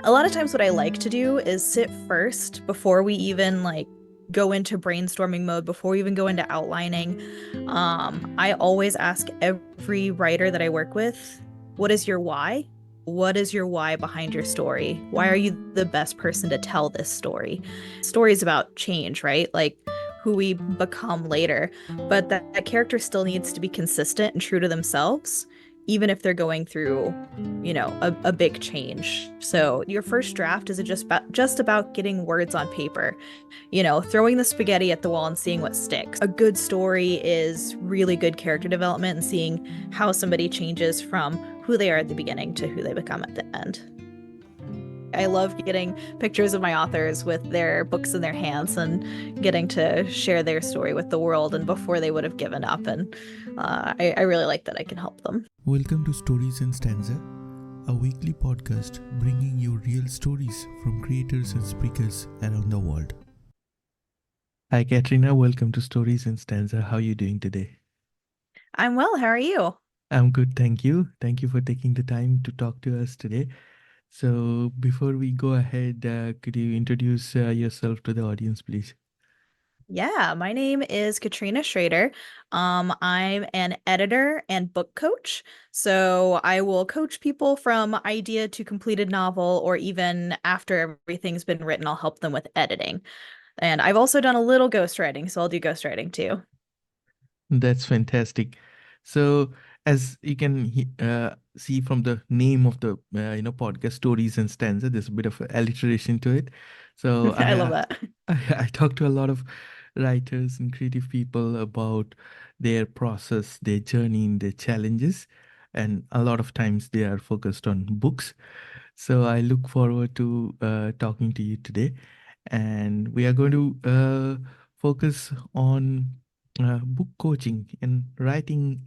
A lot of times what I like to do is sit first before we even go into brainstorming mode, before we even go into outlining. I always ask every writer that I work with, what is your why? What is your why behind your story? Why are you the best person to tell this story? Story is about change, right? Like who we become later, but that character still needs to be consistent and true to themselves, even if they're going through a big change. So your first draft is just about getting words on paper, throwing the spaghetti at the wall and seeing what sticks. A good story is really good character development and seeing how somebody changes from who they are at the beginning to who they become at the end. I love getting pictures of my authors with their books in their hands and getting to share their story with the world and before they would have given up. And I really like that I can help them. Welcome to Stories in Stanza, a weekly podcast bringing you real stories from creators and speakers around the world. Hi, Katrina. Welcome to Stories in Stanza. How are you doing today? I'm well. How are you? I'm good, thank you. Thank you for taking the time to talk to us today. So, before we go ahead, could you introduce yourself to the audience, please? Yeah, my name is Katrina Schroder. I'm an editor and book coach. So I will coach people from idea to completed novel, or even after everything's been written, I'll help them with editing. And I've also done a little ghostwriting, so I'll do ghostwriting too. That's fantastic. So, as you can see from the name of the podcast, Stories and Stanza, there's a bit of alliteration to it. So I I love uh, that. I talk to a lot of writers and creative people about their process, their journey, and their challenges, and a lot of times they are focused on books. So I look forward to talking to you today, and we are going to focus on book coaching and writing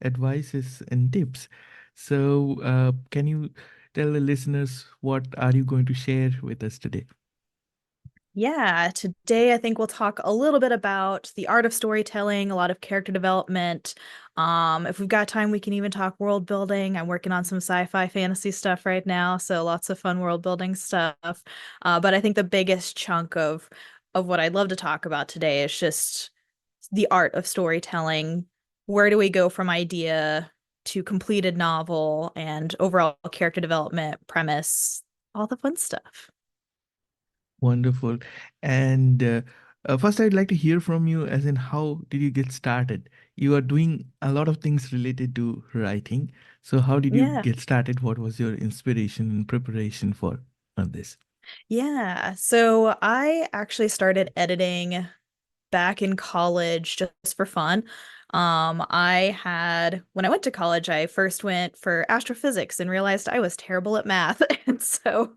advices and tips. So, can you tell the listeners what are you going to share with us today? Yeah, today I think we'll talk a little bit about the art of storytelling, a lot of character development. If we've got time, we can even talk world building. I'm working on some sci-fi fantasy stuff right now, so lots of fun world building stuff. But I think the biggest chunk of what I'd love to talk about today is just the art of storytelling. Where do we go from idea to completed novel and overall character development, premise, all the fun stuff. Wonderful. And first, I'd like to hear from you, as in, how did you get started? You are doing a lot of things related to writing. So, how did you Yeah. get started? What was your inspiration and preparation for this? Yeah. So I actually started editing back in college just for fun. When I went to college, I first went for astrophysics and realized I was terrible at math. And so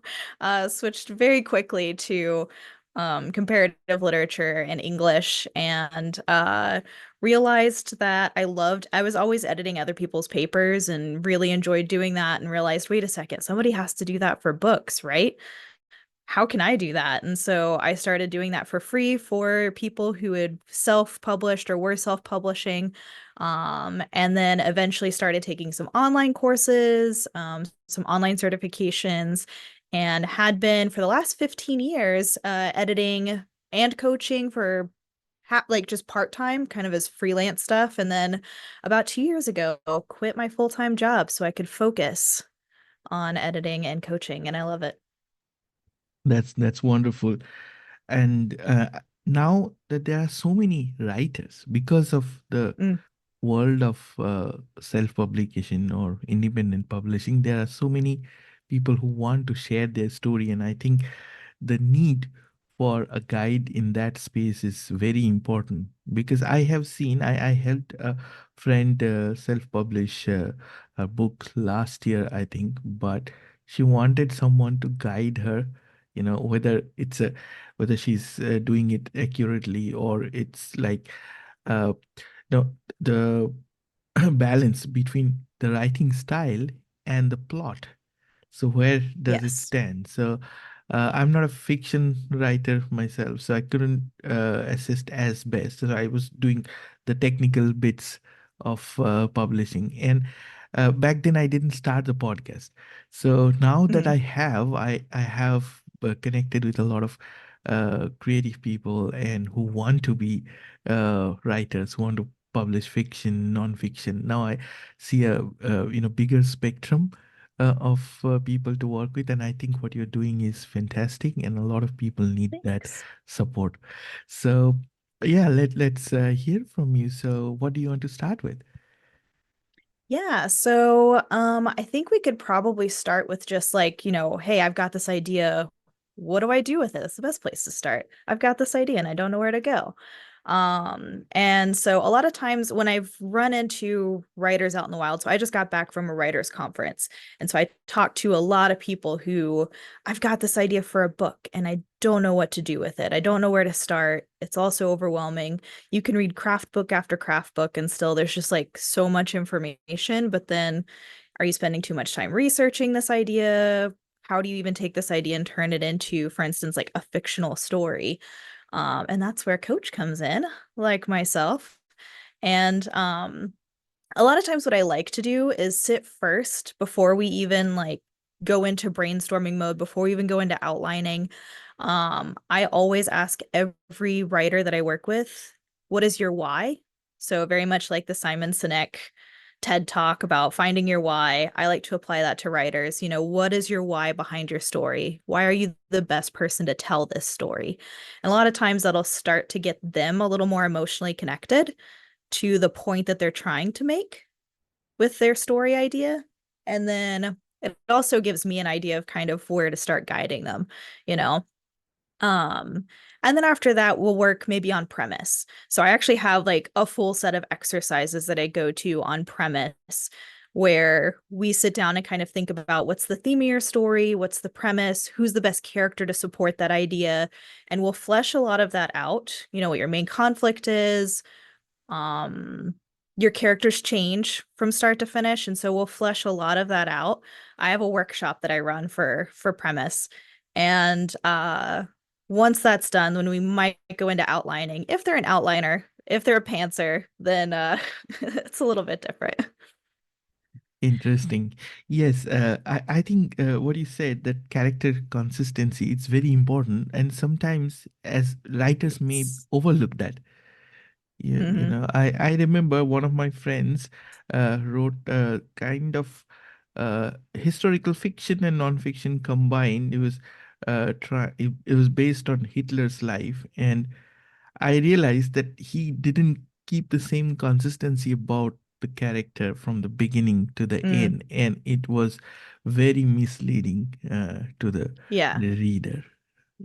switched very quickly to comparative literature and English and realized that I was always editing other people's papers and really enjoyed doing that and realized, wait a second, somebody has to do that for books, right? How can I do that? And so I started doing that for free for people who had self-published or were self-publishing. And then eventually started taking some online courses, some online certifications, and had been for the last 15 years editing and coaching for like just part-time, kind of as freelance stuff. And then about 2 years ago, quit my full-time job so I could focus on editing and coaching, and I love it. That's wonderful. And now that there are so many writers, because of the Mm. world of self-publication or independent publishing, there are so many people who want to share their story, and I think the need for a guide in that space is very important, because I have seen, I helped a friend self-publish a book last year, I think, but she wanted someone to guide her, whether whether she's doing it accurately, or it's like uh, no, the balance between the writing style and the plot. So where does it Yes. stand? So I'm not a fiction writer myself, so I couldn't assist as best. So I was doing the technical bits of publishing. And Back then I didn't start the podcast. So now that Mhm. I have connected with a lot of creative people and who want to be writers, who want to publish fiction, non-fiction. Now I see a bigger spectrum of people to work with, and I think what you're doing is fantastic, and a lot of people need that Thanks. support. So yeah, let's hear from you. So what do you want to start with? Yeah, so I think we could probably start with just like, hey, I've got this idea. What do I do with it? It's the best place to start. I've got this idea and I don't know where to go. And so a lot of times when I've run into writers out in the wild, so I just got back from a writers conference. And so I talked to a lot of people who I've got this idea for a book and I don't know what to do with it. I don't know where to start. It's also overwhelming. You can read craft book after craft book and still there's just like so much information, but then are you spending too much time researching this idea? How do you even take this idea and turn it into, for instance, like a fictional story? And that's where coach comes in, like myself. And a lot of times what I like to do is sit first before we even like go into brainstorming mode, before we even go into outlining. I always ask every writer that I work with, what is your why? So very much like the Simon Sinek TED talk about finding your why. I like to apply that to writers. What is your why behind your story? Why are you the best person to tell this story? And a lot of times that'll start to get them a little more emotionally connected to the point that they're trying to make with their story idea. And then it also gives me an idea of kind of where to start guiding them, you know? Um, and then after that, we'll work maybe on premise. So I actually have like a full set of exercises that I go to on premise where we sit down and kind of think about what's the theme of your story, what's the premise, who's the best character to support that idea, and we'll flesh a lot of that out. What your main conflict is, um your characters change from start to finish, and so we'll flesh a lot of that out. I have a workshop that I run for premise, and once that's done, when we might go into outlining, if they're an outliner, if they're a pantser, then it's a little bit different. Interesting. Yes, I think what you said, that character consistency, it's very important. And sometimes as writers may Yes. overlook that. Hmm. I remember one of my friends wrote a kind of historical fiction and non-fiction combined. It was based on Hitler's life, and I realized that he didn't keep the same consistency about the character from the beginning to the Mm. end, and it was very misleading to Yeah. the reader.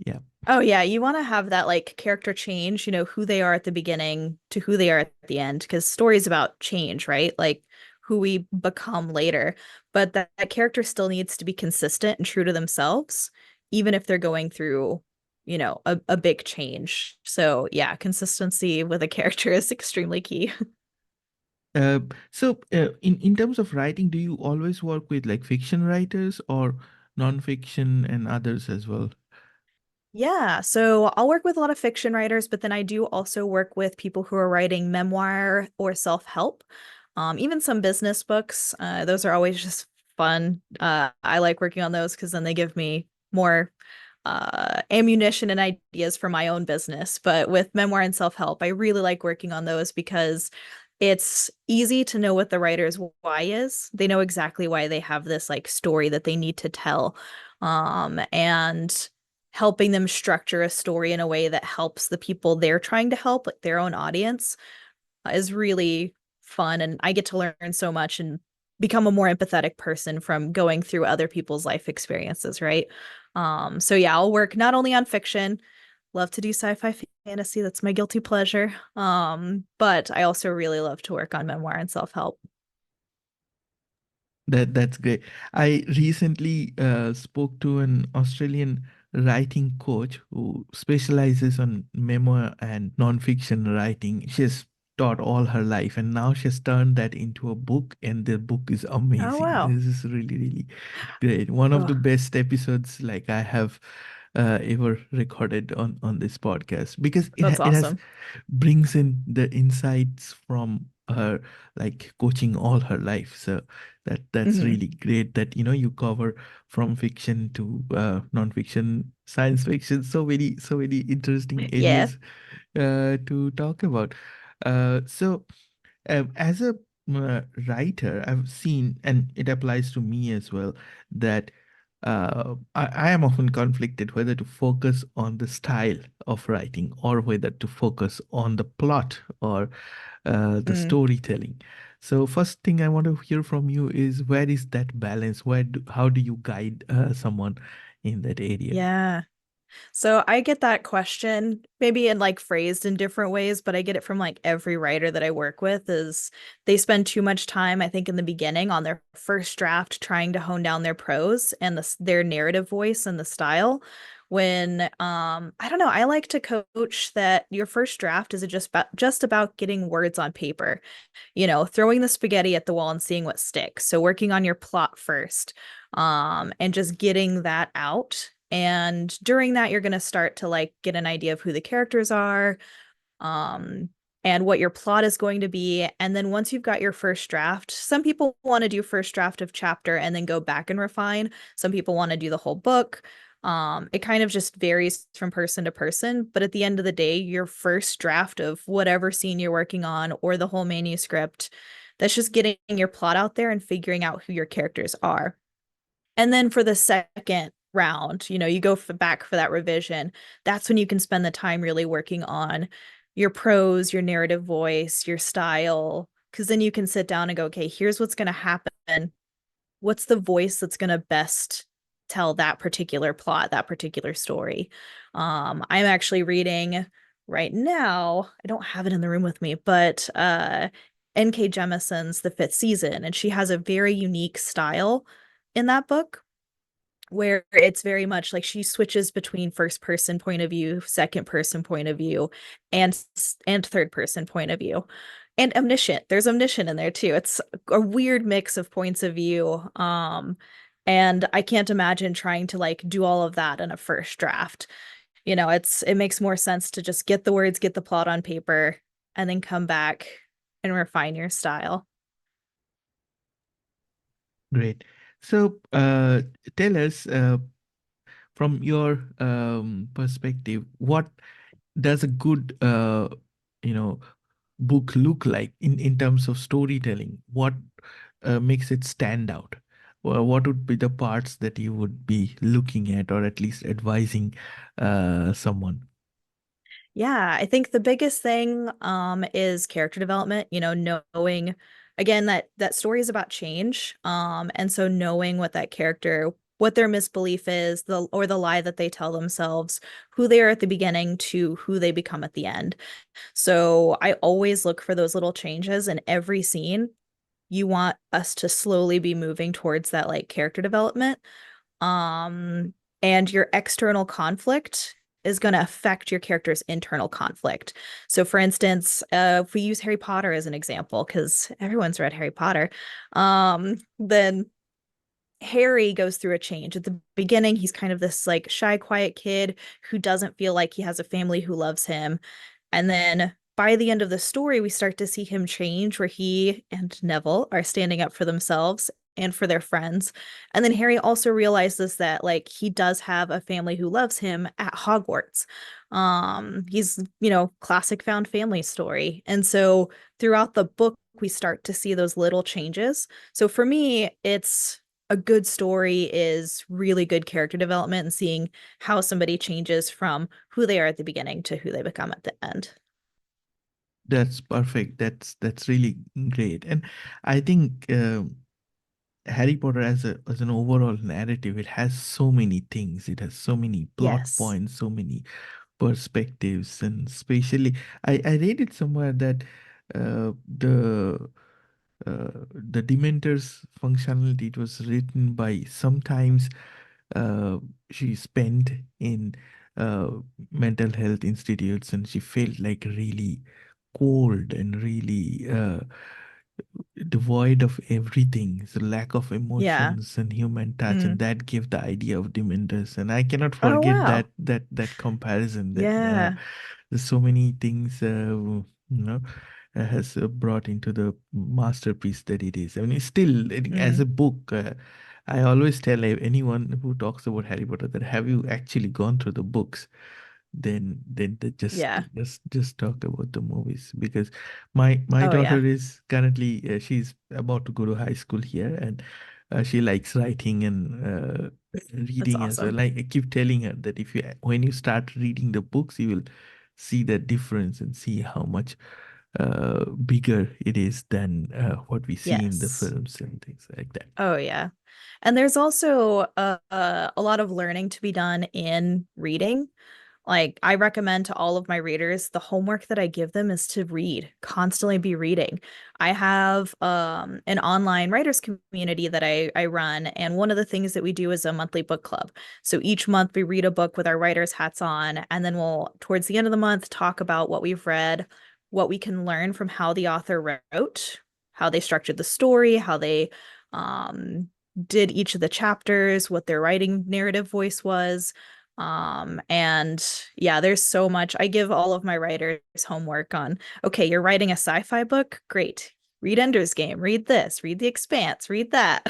Yeah. Oh yeah, you want to have that like character change, who they are at the beginning to who they are at the end, because stories about change, right? Like who we become later. But that character still needs to be consistent and true to themselves, even if they're going through, a big change. So yeah, consistency with a character is extremely key. Uh, so, in terms of writing, do you always work with like fiction writers or non-fiction and others as well? Yeah, so I'll work with a lot of fiction writers, but then I do also work with people who are writing memoir or self-help, even some business books. Those are always just fun. I like working on those because then they give me more ammunition and ideas for my own business. But with memoir and self-help, I really like working on those because it's easy to know what the writer's why is. They know exactly why they have this like story that they need to tell. And helping them structure a story in a way that helps the people they're trying to help, like their own audience, is really fun. And I get to learn so much and become a more empathetic person from going through other people's life experiences, right? So yeah, I'll work not only on fiction, love to do sci-fi fantasy, that's my guilty pleasure. But I also really love to work on memoir and self-help. That's great. I recently spoke to an Australian writing coach who specializes on memoir and non-fiction writing. She's taught all her life, and now she's turned that into a book, and the book is Oh amazing. wow. This is really, really great. One of Oh, the best episodes like I have ever recorded on this podcast, because that's it has awesome. brings in the insights from her like coaching all her life. So that's Hmm. really great that you cover from fiction to non-fiction, science fiction, so many interesting Yeah. areas to talk about. So as a writer, I've seen, and it applies to me as well, that I am often conflicted whether to focus on the style of writing or whether to focus on the plot or the Mm. storytelling. So, first thing I want to hear from you is where is that balance? How do you guide someone in that area? Yeah. So I get that question maybe in like phrased in different ways, but I get it from like every writer that I work with is they spend too much time, I think, in the beginning on their first draft trying to hone down their prose and their narrative voice and the style. When I don't know, I like to coach that your first draft is just about getting words on paper, throwing the spaghetti at the wall and seeing what sticks. So working on your plot first, and just getting that out. And during that, you're going to start to like get an idea of who the characters are, um, and what your plot is going to be. And then once you've got your first draft, some people want to do first draft of chapter and then go back and refine. Some people want to do the whole book. It kind of just varies from person to person, but at the end of the day, your first draft of whatever scene you're working on or the whole manuscript, that's just getting your plot out there and figuring out who your characters are. And then for the second round, you go back for that revision. That's when you can spend the time really working on your prose, your narrative voice, your style, because then you can sit down and go, okay, here's what's going to happen. What's the voice that's going to best tell that particular plot, that particular story? I'm actually reading right now. I don't have it in the room with me, but N.K. Jemison's The Fifth Season, and she has a very unique style in that book where it's very much like she switches between first person point of view, second person point of view, and third person point of view. And omniscient. There's omniscient in there too. It's a weird mix of points of view. And I can't imagine trying to like do all of that in a first draft. It makes more sense to just get the words, get the plot on paper, and then come back and refine your style. Great. So, tell us from your perspective, what does a good you know book look like in terms of storytelling? What makes it stand out? What would be the parts that you would be looking at, or at least advising someone? Yeah, I think the biggest thing is character development, knowing again that story is about change. And so knowing what that character, what their misbelief is, the lie that they tell themselves, who they are at the beginning to who they become at the end. So I always look for those little changes in every scene. You want us to slowly be moving towards that like character development. Um, and your external conflict is going to affect your character's internal conflict. So, for instance, if we use Harry Potter as an example, because everyone's read Harry Potter, then Harry goes through a change. At the beginning, he's kind of this like shy, quiet kid who doesn't feel like he has a family who loves him. And then by the end of the story, we start to see him change where he and Neville are standing up for themselves and for their friends. And then Harry also realizes that like he does have a family who loves him at Hogwarts. He's, classic found family story. And so throughout the book, we start to see those little changes. So for me, it's a good story is really good character development and seeing how somebody changes from who they are at the beginning to who they become at the end. That's perfect. That's really great. And I think Harry Potter as an overall narrative, it has so many things. It has so many plot Yes. points, so many perspectives, and especially I read it somewhere that uh, the the Dementor's functionality, it was written by sometimes uh, she spent in uh, mental health institutes, and she felt like really cold and really devoid of everything, so lack of Yeah. emotions and human touch, and Mm. that gave the idea of dementors. And I cannot Oh, forget wow. that comparison, that Yeah. there's so many things, you know has brought into the masterpiece that it is. I mean, it's still as a Mm, book. I always tell anyone who talks about Harry Potter that have you actually gone through the books? Then they yeah. just talk about the movies, because my Oh daughter yeah. is currently she's about to go to high school here, and she likes writing and That's reading as well. awesome. Like, I keep telling her that if you when you start reading the books, you will see the difference and see how much bigger it is than what we see in the Yes. films and things like that. Oh yeah. And there's also a lot of learning to be done in reading. Like, I recommend to all of my readers, the homework that I give them is to read, constantly be reading. I have an online writers community that I run, and one of the things that we do is a monthly book club. So each month we read a book with our writers hats on, and then we'll, towards the end of the month, talk about what we've read, what we can learn from how the author wrote, how they structured the story, how they um, did each of the chapters, what their writing narrative voice was. And yeah, there's so much. I give all of my writers homework on, okay, you're writing a sci-fi book? Great. Read Ender's Game, read this, read The Expanse, read that.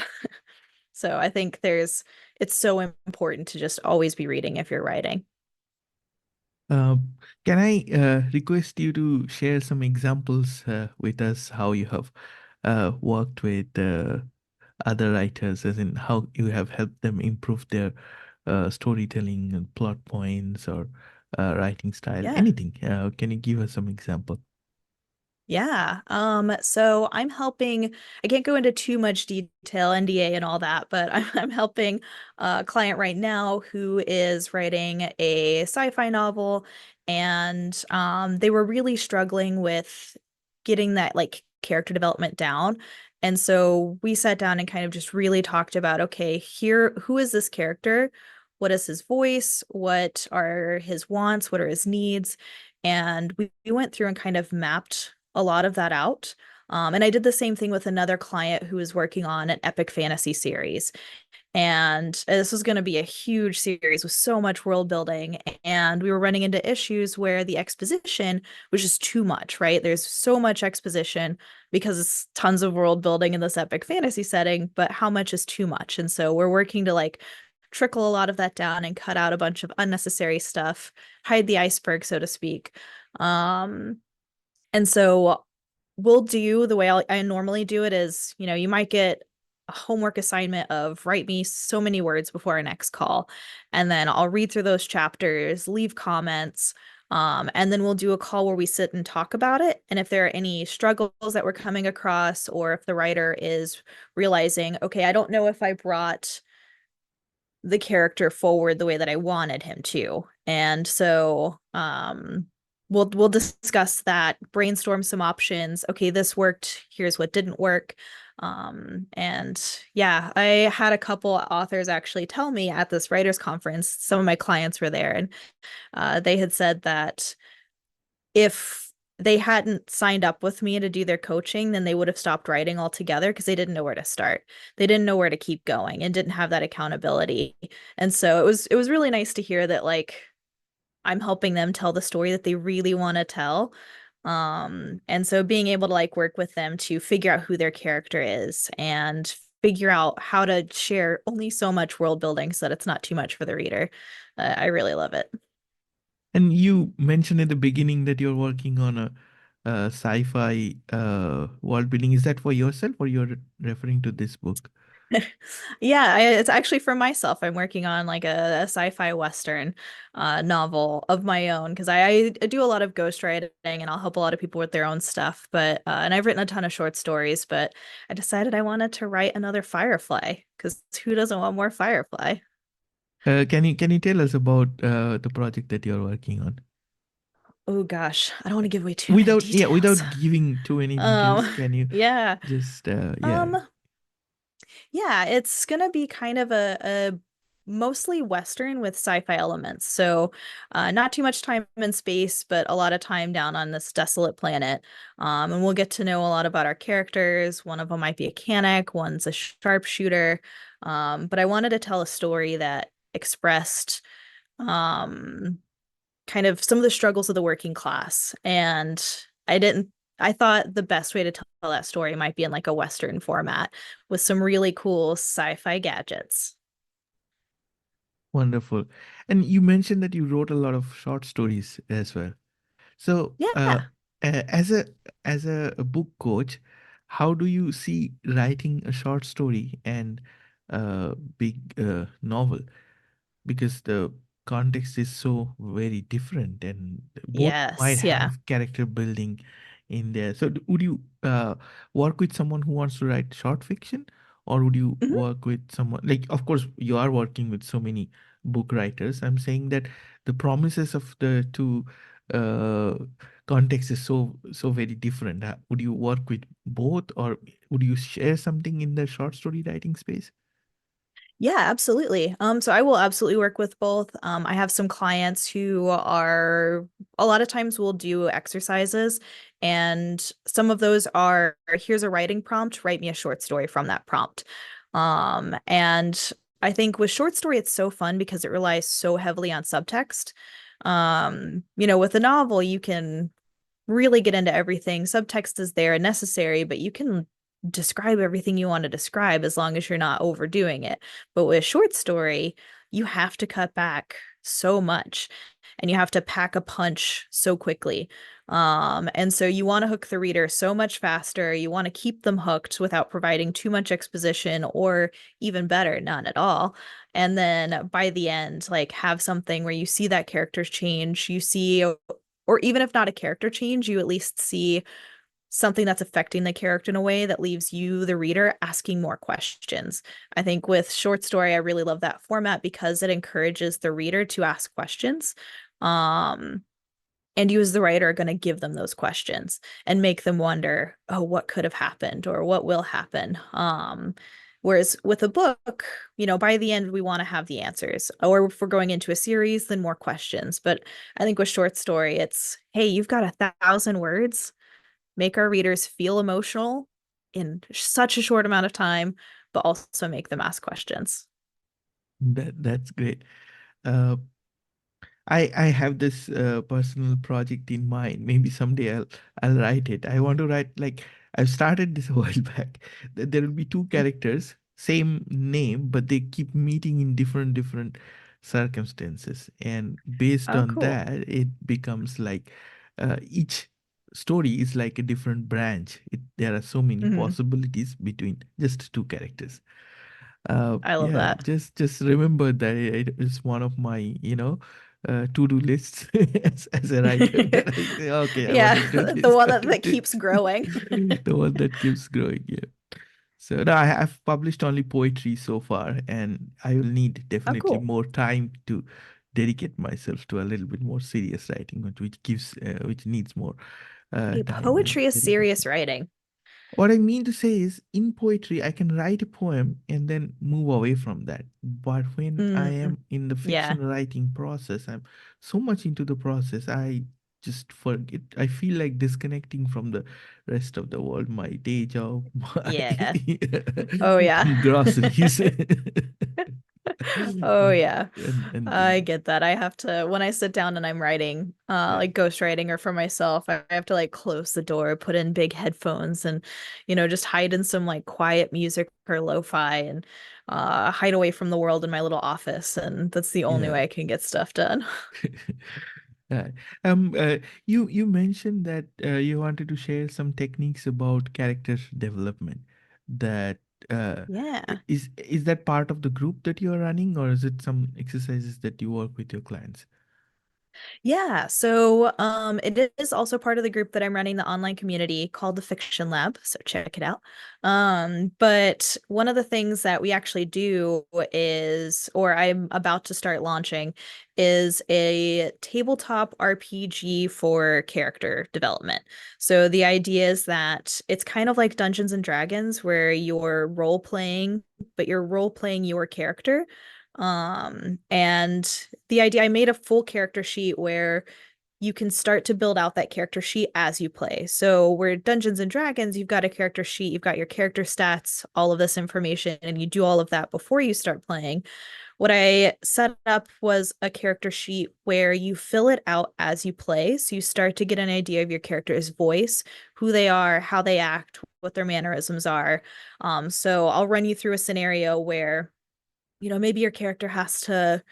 So I think it's so important to just always be reading if you're writing. Can I request you to share some examples with us how you have worked with other writers, as in how you have helped them improve their storytelling and plot points or writing style, Yeah. anything? Can you give us some example? Yeah. So I'm helping, I can't go into too much detail, NDA and all that, but I'm helping a client right now who is writing a sci-fi novel, and they were really struggling with getting that like character development down. And so we sat down and kind of just really talked about, okay, here, who is this character? What is his voice? What are his wants? What are his needs? And we went through and kind of mapped a lot of that out. And I did the same thing with another client who was working on an epic fantasy series. And this was going to be a huge series with so much world building. And we were running into issues where the exposition was just too much, right? There's so much exposition because it's tons of world building in this epic fantasy setting, but how much is too much? And so we're working to like trickle a lot of that down and cut out a bunch of unnecessary stuff, hide the iceberg, so to speak. Um, and so we'll do the way I normally do it is, you might get a homework assignment of write me so many words before our next call. And then I'll read through those chapters, leave comments, and then we'll do a call where we sit and talk about it. And if there are any struggles that we're coming across, or if the writer is realizing, okay, I don't know if I brought the character forward the way that I wanted him to. And so we'll discuss that, brainstorm some options. Okay, this worked, here's what didn't work. And yeah, I had a couple authors actually tell me at this writers conference, some of my clients were there, and they had said that if they hadn't signed up with me to do their coaching, then they would have stopped writing altogether because they didn't know where to start. They didn't know where to keep going and didn't have that accountability. And so it was really nice to hear that like I'm helping them tell the story that they really want to tell. And so being able to like work with them to figure out who their character is and figure out how to share only so much world building so that it's not too much for the reader. I really love it. And you mentioned at the beginning that you're working on a sci-fi world building. Is that for yourself, or you're referring to this book? Yeah, it's actually for myself. I'm working on like a sci-fi Western novel of my own because I do a lot of ghostwriting and I'll help a lot of people with their own stuff. But and I've written a ton of short stories, but I decided I wanted to write another Firefly because who doesn't want more Firefly? Can you tell us about the project that you're working on? Oh gosh, I don't want to give away too many Without details. giving too many details, can you Yeah. just yeah. Um, Yeah, it's gonna be kind of a mostly Western with sci-fi elements. So, not too much time in space, but a lot of time down on this desolate planet. And we'll get to know a lot about our characters. One of them might be a mechanic, one's a sharpshooter. But I wanted to tell a story that expressed um kind of some of the struggles of the working class. And I didn't I thought the best way to tell that story might be in like a Western format with some really cool sci-fi gadgets. Wonderful. And you mentioned that you wrote a lot of short stories as well. So, Yeah. as a book coach, how do you see writing a short story and a big novel? Because the context is so very different, and both might Yes. Yeah. have character building in there. So would you work with someone who wants to write short fiction, or would you Mhm. work with someone like, of course you are working with so many book writers. I'm saying that the promises of the two uh context is so very different. Would you work with both, or would you share something in the short story writing space? Yeah, absolutely. So I will absolutely work with both. I have some clients who are a lot of times we'll do exercises, and some of those are here's a writing prompt, write me a short story from that prompt. And I think with short story, it's so fun because it relies so heavily on subtext. With a novel, you can really get into everything. Subtext is there and necessary, but you can describe everything you want to describe as long as you're not overdoing it. But with a short story, you have to cut back so much and you have to pack a punch so quickly. And so you want to hook the reader so much faster. You want to keep them hooked without providing too much exposition or even better, none at all. And then by the end, like have something where you see that character's change, you see or even if not a character change, you at least see something that's affecting the character in a way that leaves you, the reader, asking more questions. I think with short story, I really love that format because it encourages the reader to ask questions. Um, and you as the writer are going to give them those questions and make them wonder, oh, what could have happened or what will happen. Whereas with a book, by the end we want to have the answers. Or if we're going into a series, then more questions. But I think with short story, it's, hey, you've got 1,000 words, make our readers feel emotional in such a short amount of time, but also make them ask questions. That's great. uh, I have this personal project in mind. Maybe someday I'll write it. I want to write, like, I've started this a while back. There will be two characters, same name, but they keep meeting in different circumstances, and based Oh, on cool. that, it becomes like each story is like a different branch. There are so many Hmm. possibilities between just two characters. I love Yeah, that. just remember that it is one of my, to-do lists as a writer, that I say, okay, I want Yeah, to do the this. one I'll that, do that this. keeps growing. The one that keeps growing, yeah. So no, I have published only poetry so far, and I will need Oh, definitely cool. more time to dedicate myself to a little bit more serious writing, which needs more Hey, time and poetry is dedication. serious writing. What I mean to say is, in poetry, I can write a poem and then move away from that. But when I Mm, am in the yeah. fiction writing process, I'm so much into the process, I just forget. I feel like disconnecting from the rest of the world, my day job, my Yeah. Oh, yeah. groceries, Oh, yeah. and I things. get that. I have to, when I sit down and I'm writing, Yeah. like ghostwriting or for myself, I have to like close the door, put in big headphones and, just hide in some like quiet music or lo-fi and hide away from the world in my little office. And that's the only Yeah. way I can get stuff done. Uh, um, uh, you mentioned that you wanted to share some techniques about character development. That uh, Yeah. is that part of the group that you are running, or is it some exercises that you work with your clients? Yeah, so it is also part of the group that I'm running, the online community called the Fiction Lab, so check it out. But one of the things that we actually do is, or I'm about to start launching, is a tabletop RPG for character development. So the idea is that it's kind of like Dungeons and Dragons, where you're role playing, but you're role playing your character. And the idea, I made a full character sheet where you can start to build out that character sheet as you play. So where Dungeons and Dragons, you've got a character sheet, you've got your character stats, all of this information, and you do all of that before you start playing. What I set up was a character sheet where you fill it out as you play. So you start to get an idea of your character's voice, who they are, how they act, what their mannerisms are. So I'll run you through a scenario where, maybe your character has to,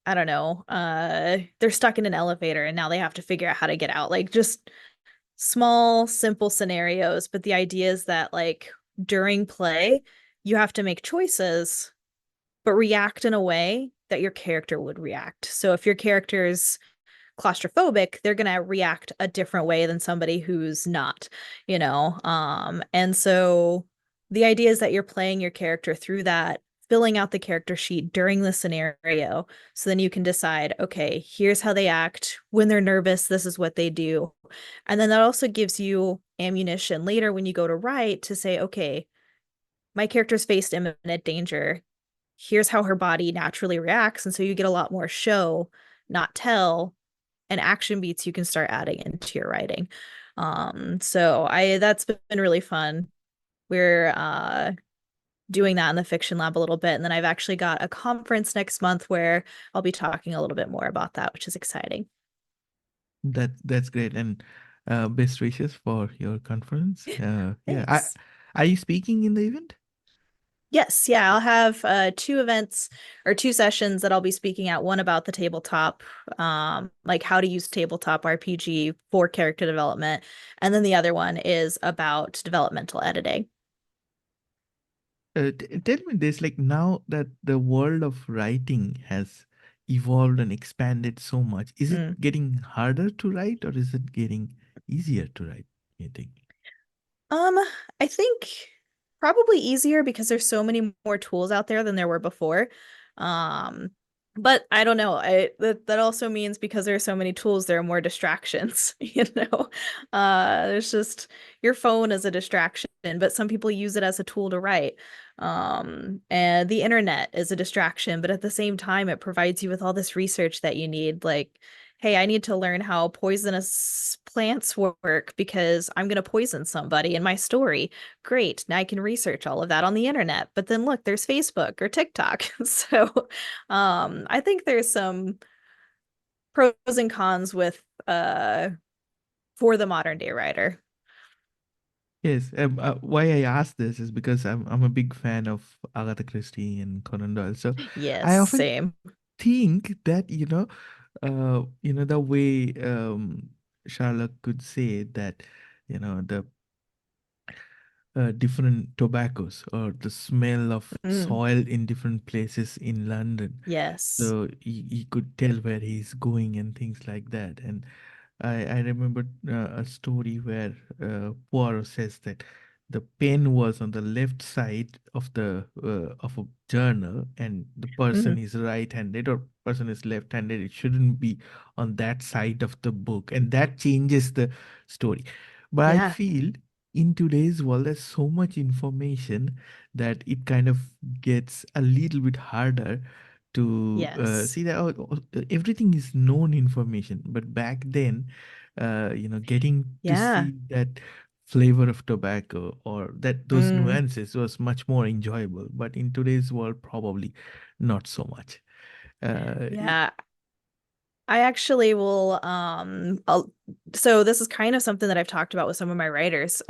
I don't know, they're stuck in an elevator and now they have to figure out how to get out. Like just small, simple scenarios. But the idea is that, like, during play, you have to make choices but react in a way that your character would react. So if your character's claustrophobic, they're going to react a different way than somebody who's not, and so the idea is that you're playing your character through that, filling out the character sheet during the scenario, so then you can decide, okay, here's how they act when they're nervous, this is what they do. And then that also gives you ammunition later when you go to write to say, okay, my character's faced imminent danger, here's how her body naturally reacts. And so you get a lot more show, not tell, and action beats you can start adding into your writing. So that's been really fun. We're doing that in the fiction lab a little bit. And then I've actually got a conference next month where I'll be talking a little bit more about that, which is exciting. That's great, and best wishes for your conference. Yeah, Thanks. are you speaking in the event? Yes, yeah, I'll have two events or two sessions that I'll be speaking at. One about the tabletop, like how to use tabletop RPG for character development, and then the other one is about developmental editing. Tell me this, like now that the world of writing has evolved and expanded so much, is it Mm. getting harder to write or is it getting easier to write, you think? Um, I think probably easier because there's so many more tools out there than there were before. Um, but I don't know. That also means because there are so many tools, there are more distractions, you know. There's just your phone is a distraction, but some people use it as a tool to write. And the internet is a distraction, but at the same time, it provides you with all this research that you need, like, hey, I need to learn how poisonous plants work because I'm going to poison somebody in my story. Great. Now I can research all of that on the internet. But then look, there's Facebook or TikTok. So I think there's some pros and cons with for the modern day writer. Yes, why I ask this is because I'm a big fan of Agatha Christie and Conan Doyle. So Yes, I often same. think that, the way Sherlock could say that, the different tobaccos or the smell of Mm, soil in different places in London. yes. So he could tell where he's going and things like that. And I remember a story where Poirot says that the pen was on the left side of the of a journal, and the person Hmm. is right-handed or person is left-handed. It shouldn't be on that side of the book, and that changes the story. But I Yeah. feel in today's world, there's so much information that it kind of gets a little bit harder to Yes. see that everything is known information. But back then, getting to Yeah. see that flavor of tobacco or that those Mm, nuances was much more enjoyable. But in today's world, probably not so much. Uh, yeah. I actually will so this is kind of something that I've talked about with some of my writers,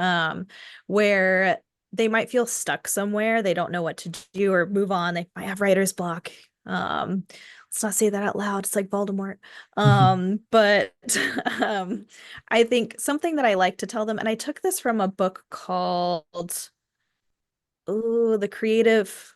where they might feel stuck somewhere, they don't know what to do or move on, they might have writer's block. Let's not say that out loud, it's like Voldemort. But um I think something that I like to tell them, and I took this from a book called, oh, The Creative,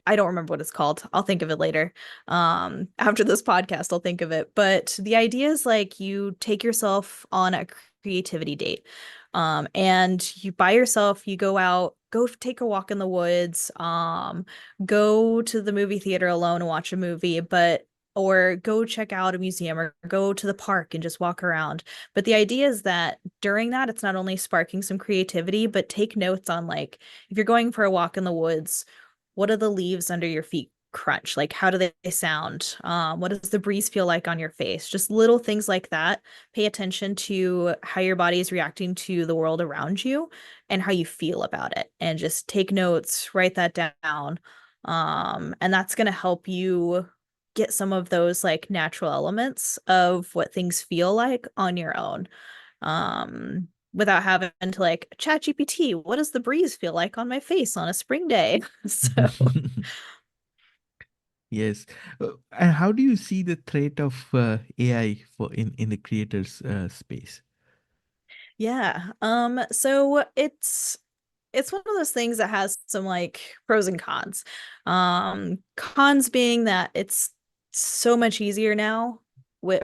I don't remember what it's called. I'll think of it later. After this podcast, I'll think of it. But the idea is like you take yourself on a creativity date. And you by yourself, you go out, go take a walk in the woods, go to the movie theater alone and watch a movie, but or go check out a museum or go to the park and just walk around. But the idea is that during that, it's not only sparking some creativity, but take notes on, like, if you're going for a walk in the woods, what do the leaves under your feet crunch? Like, how do they sound? What does the breeze feel like on your face? Just little things like that. Pay attention to how your body is reacting to the world around you and how you feel about it. And just take notes, write that down. And that's going to help you get some of those like natural elements of what things feel like on your own. Without having to like chat GPT, what does the breeze feel like on my face on a spring day? So Yes. And how do you see the threat of AI for in the creators space? yeah. So it's one of those things that has some like pros and cons. Cons being that it's so much easier now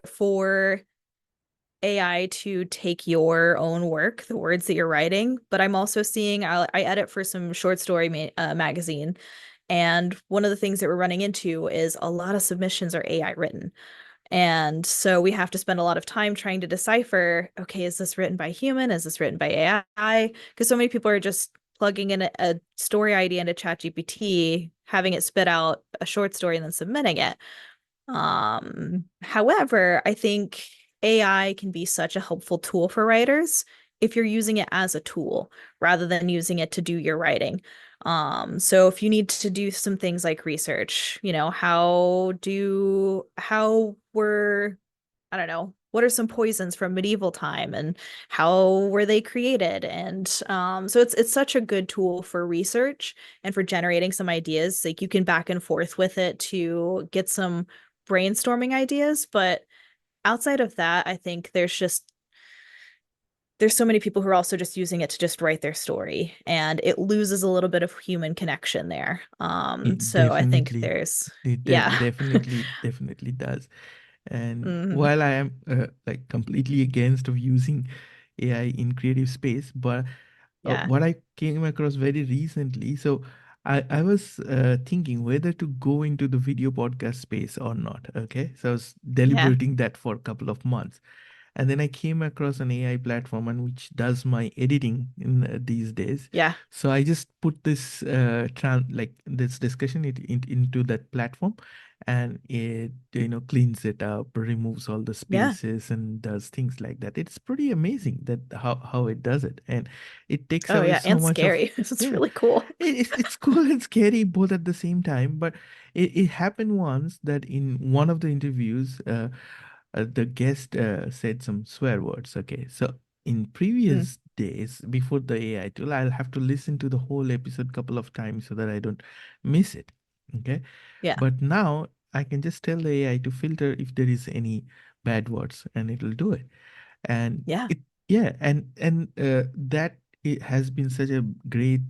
for AI to take your own work, the words that you're writing. But I'm also seeing I edit for some short story magazine, and one of the things that we're running into is a lot of submissions are AI written. And so we have to spend a lot of time trying to decipher, okay, is this written by human? Is this written by AI? Because so many people are just plugging in a story idea into ChatGPT, having it spit out a short story and then submitting it. However, I think AI can be such a helpful tool for writers if you're using it as a tool rather than using it to do your writing. So if you need to do some things like research, how were, I don't know, what are some poisons from medieval time and how were they created? And so it's such a good tool for research and for generating some ideas. Like you can back and forth with it to get some brainstorming ideas, but outside of that, I think there's so many people who are also just using it to just write their story, and it loses a little bit of human connection there. So I think Definitely. there's It yeah. definitely does. And Hmm. while I am like completely against of using AI in creative space, but Yeah. what I came across very recently, so I was thinking whether to go into the video podcast space or not. Okay, so I was Yeah. deliberating that for a couple of months. And then I came across an AI platform and which does my editing in these days. Yeah. So I just put this like this discussion into that platform, and it cleans it up, removes all the Yeah. spaces, and does things like that. It's pretty amazing that how it does it, and it takes Oh away yeah, so and much of. scary. It's Yeah, really cool. it's cool and scary both at the same time. But it happened once that in one of the interviews, the guest said some swear words. Okay, so in Mm, previous days before the AI tool, I'll have to listen to the whole episode couple of times so that I don't miss it. Okay, yeah. but now I can just tell the AI to filter if there is any bad words, and it'll do it. And Yeah. it yeah, and that it has been such a great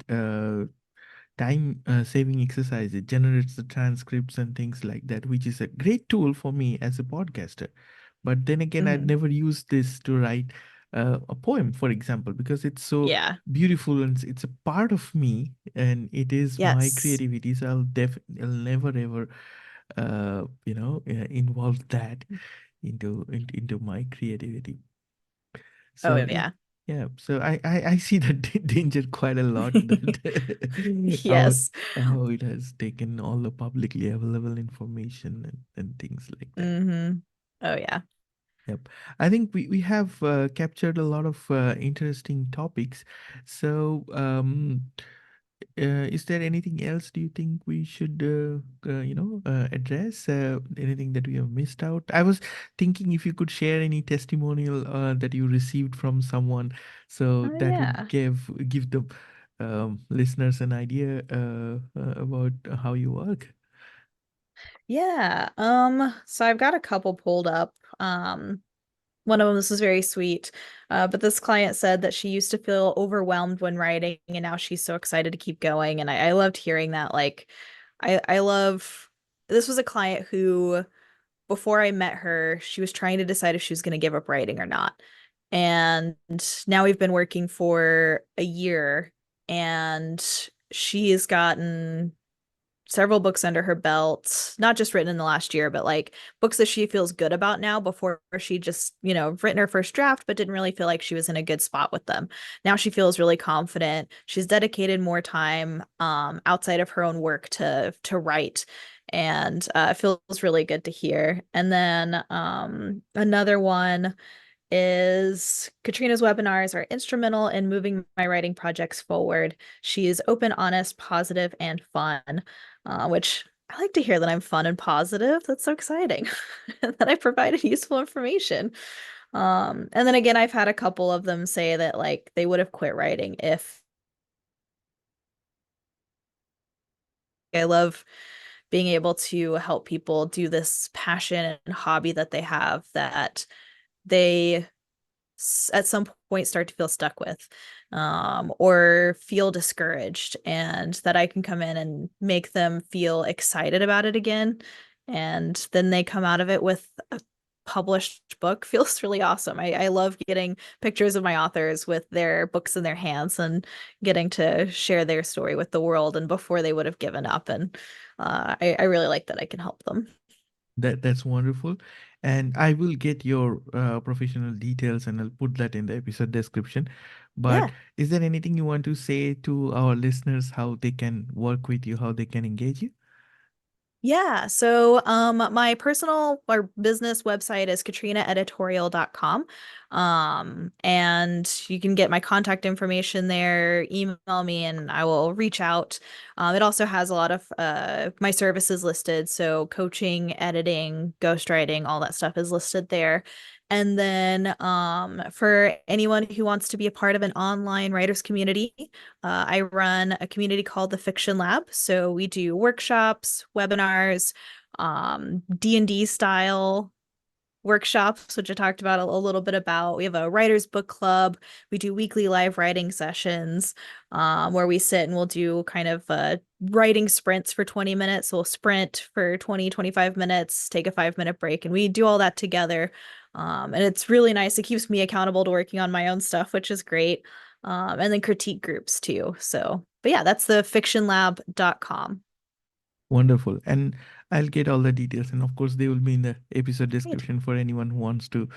time saving exercise. It generates the transcripts and things like that, which is a great tool for me as a podcaster. But then again, I'd Hmm. never used this to write a poem, for example, because it's so Yeah. beautiful and it's a part of me and it is my Yes. creativity. So I'll never ever involve that into my creativity. Oh So yeah, yeah. yeah. So I see that danger quite a lot, that how Yes. how it has taken all the publicly available information and things like that. Hmm. Oh yeah. Yep. I think we have captured a lot of interesting topics. So is there anything else do you think we should address? Anything that we have missed out? I was thinking if you could share any testimonial that you received from someone, so Oh that would yeah. give the listeners an idea about how you work. Yeah. So I've got a couple pulled up. One of them, this is very sweet. But this client said that she used to feel overwhelmed when writing, and now she's so excited to keep going. And I loved hearing that. Like, I love this was a client who, before I met her, she was trying to decide if she was going to give up writing or not. And now we've been working for a year, and she has gotten several books under her belt, not just written in the last year, but like books that she feels good about now. Before she just, written her first draft, but didn't really feel like she was in a good spot with them. Now she feels really confident. She's dedicated more time outside of her own work to write. and it feels really good to hear. And then another one is Katrina's webinars are instrumental in moving my writing projects forward. She is open, honest, positive, and fun, which I like to hear that I'm fun and positive. That's so exciting. That I provided useful information. And then again, I've had a couple of them say that like they would have quit writing if I love being able to help people do this passion and hobby that they have that they at some point start to feel stuck with, or feel discouraged, and that I can come in and make them feel excited about it again. And then they come out of it with a published book feels really awesome. I love getting pictures of my authors with their books in their hands and getting to share their story with the world and before they would have given up. And I really like that I can help them. That's wonderful. And I will get your professional details and I'll put that in the episode description. But Yeah. is there anything you want to say to our listeners, how they can work with you, how they can engage you? Yeah, so my personal or business website is katrinaeditorial.com. And you can get my contact information there, email me and I will reach out. It also has a lot of my services listed, so coaching, editing, ghostwriting, all that stuff is listed there. And then for anyone who wants to be a part of an online writers community, I run a community called the Fiction Lab. So we do workshops, webinars, D&D style workshops, which I talked about a little bit about. We have a writer's book club. We do weekly live writing sessions, where we sit and we'll do kind of writing sprints for 20 minutes. We'll sprint for 20, 25 minutes, take a 5-minute break, and we do all that together. And it's really nice. It keeps me accountable to working on my own stuff, which is great. And then critique groups too. So, but yeah, that's the fictionlab.com. Wonderful. And I'll get all the details. And of course, they will be in the episode Great. description for anyone who wants to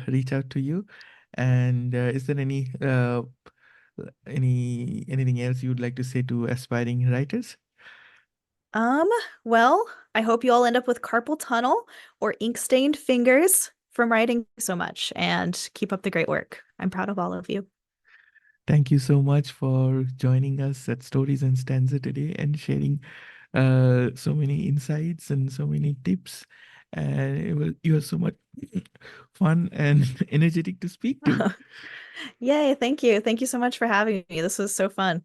reach out to you. And is there anything else you would like to say to aspiring writers? Um, well, I hope you all end up with carpal tunnel or ink-stained fingers from writing so much and keep up the great work. I'm proud of all of you. Thank you so much for joining us at Stories and Stanza today and sharing so many insights and so many tips. And you are so much fun and energetic to speak to. Yay, thank you. Thank you so much for having me. This was so fun.